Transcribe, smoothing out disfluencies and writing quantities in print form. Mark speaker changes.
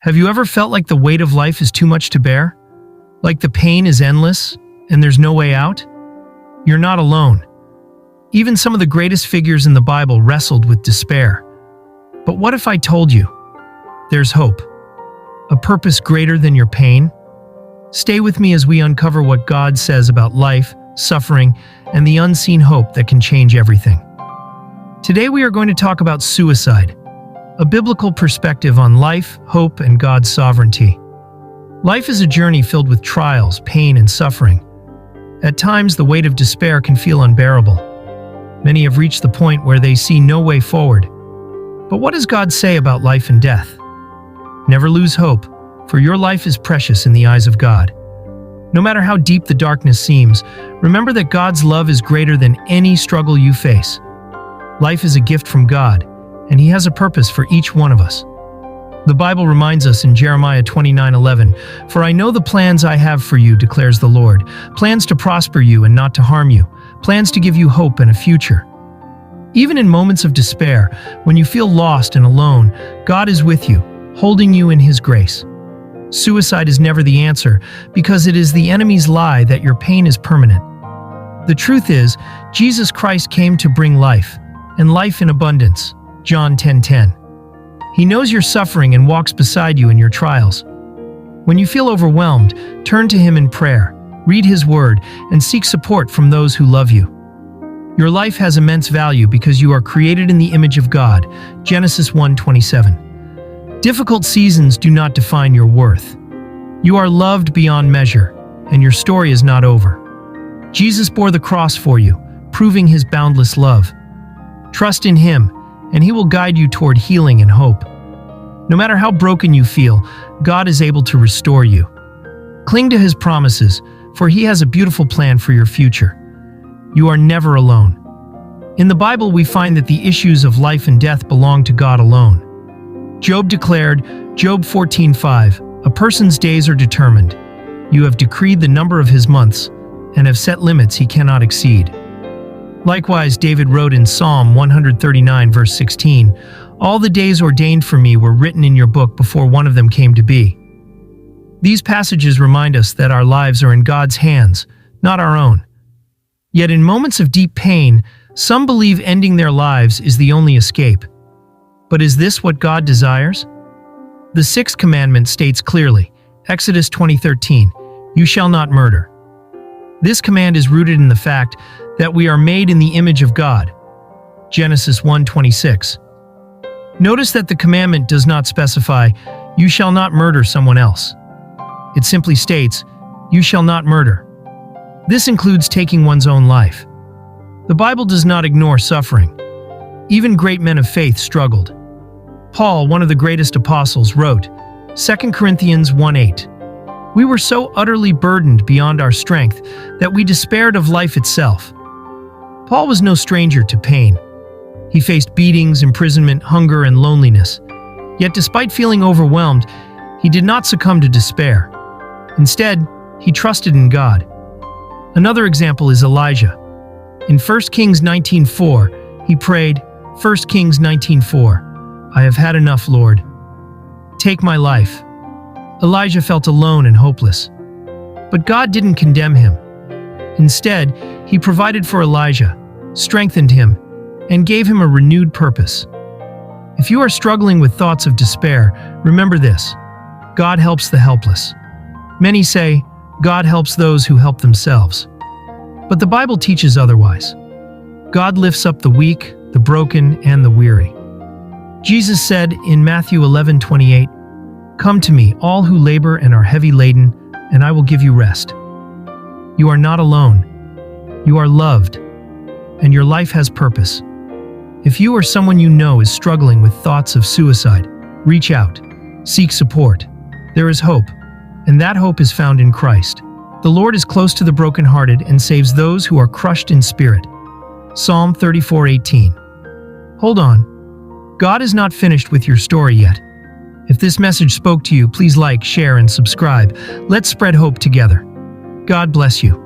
Speaker 1: Have you ever felt like the weight of life is too much to bear? Like the pain is endless and there's no way out? You're not alone. Even some of the greatest figures in the Bible wrestled with despair. But what if I told you there's hope? A purpose greater than your pain? Stay with me as we uncover what God says about life, suffering, and the unseen hope that can change everything. Today we are going to talk about suicide, a biblical perspective on life, hope, and God's sovereignty. Life is a journey filled with trials, pain, and suffering. At times, the weight of despair can feel unbearable. Many have reached the point where they see no way forward. But what does God say about life and death? Never lose hope, for your life is precious in the eyes of God. No matter how deep the darkness seems, remember that God's love is greater than any struggle you face. Life is a gift from God, and He has a purpose for each one of us. The Bible reminds us in Jeremiah 29:11, "For I know the plans I have for you, declares the Lord, plans to prosper you and not to harm you, plans to give you hope and a future." Even in moments of despair, when you feel lost and alone, God is with you, holding you in His grace. Suicide is never the answer, because it is the enemy's lie that your pain is permanent. The truth is, Jesus Christ came to bring life, and life in abundance. John 10:10. He knows your suffering and walks beside you in your trials. When you feel overwhelmed, turn to Him in prayer, read His Word, and seek support from those who love you. Your life has immense value because you are created in the image of God. Genesis 1:27. Difficult seasons do not define your worth. You are loved beyond measure, and your story is not over. Jesus bore the cross for you, proving His boundless love. Trust in Him, and He will guide you toward healing and hope. No matter how broken you feel, God is able to restore you. Cling to His promises, for He has a beautiful plan for your future. You are never alone. In the Bible, we find that the issues of life and death belong to God alone. Job declared, Job 14:5, "A person's days are determined. You have decreed the number of his months, and have set limits he cannot exceed." Likewise, David wrote in Psalm 139, verse 16, "All the days ordained for me were written in your book before one of them came to be." These passages remind us that our lives are in God's hands, not our own. Yet in moments of deep pain, some believe ending their lives is the only escape. But is this what God desires? The sixth commandment states clearly, Exodus 20:13, "You shall not murder." This command is rooted in the fact that we are made in the image of God. Genesis 1:26. Notice that the commandment does not specify, "You shall not murder someone else." It simply states, "You shall not murder." This includes taking one's own life. The Bible does not ignore suffering. Even great men of faith struggled. Paul, one of the greatest apostles, wrote, 2 Corinthians 1:8, "We were so utterly burdened beyond our strength that we despaired of life itself." Paul was no stranger to pain. He faced beatings, imprisonment, hunger, and loneliness. Yet despite feeling overwhelmed, he did not succumb to despair. Instead, he trusted in God. Another example is Elijah. In 1 Kings 19:4, he prayed, 1 Kings 19:4, "I have had enough, Lord. Take my life." Elijah felt alone and hopeless. But God didn't condemn him. Instead, He provided for Elijah, strengthened him, and gave him a renewed purpose. If you are struggling with thoughts of despair, remember this: God helps the helpless. Many say, God helps those who help themselves. But the Bible teaches otherwise. God lifts up the weak, the broken, and the weary. Jesus said in Matthew 11:28, "Come to me, all who labor and are heavy laden, and I will give you rest." You are not alone. You are loved, and your life has purpose. If you or someone you know is struggling with thoughts of suicide, reach out. Seek support. There is hope, and that hope is found in Christ. The Lord is close to the brokenhearted and saves those who are crushed in spirit. Psalm 34:18. Hold on. God is not finished with your story yet. If this message spoke to you, please like, share, and subscribe. Let's spread hope together. God bless you.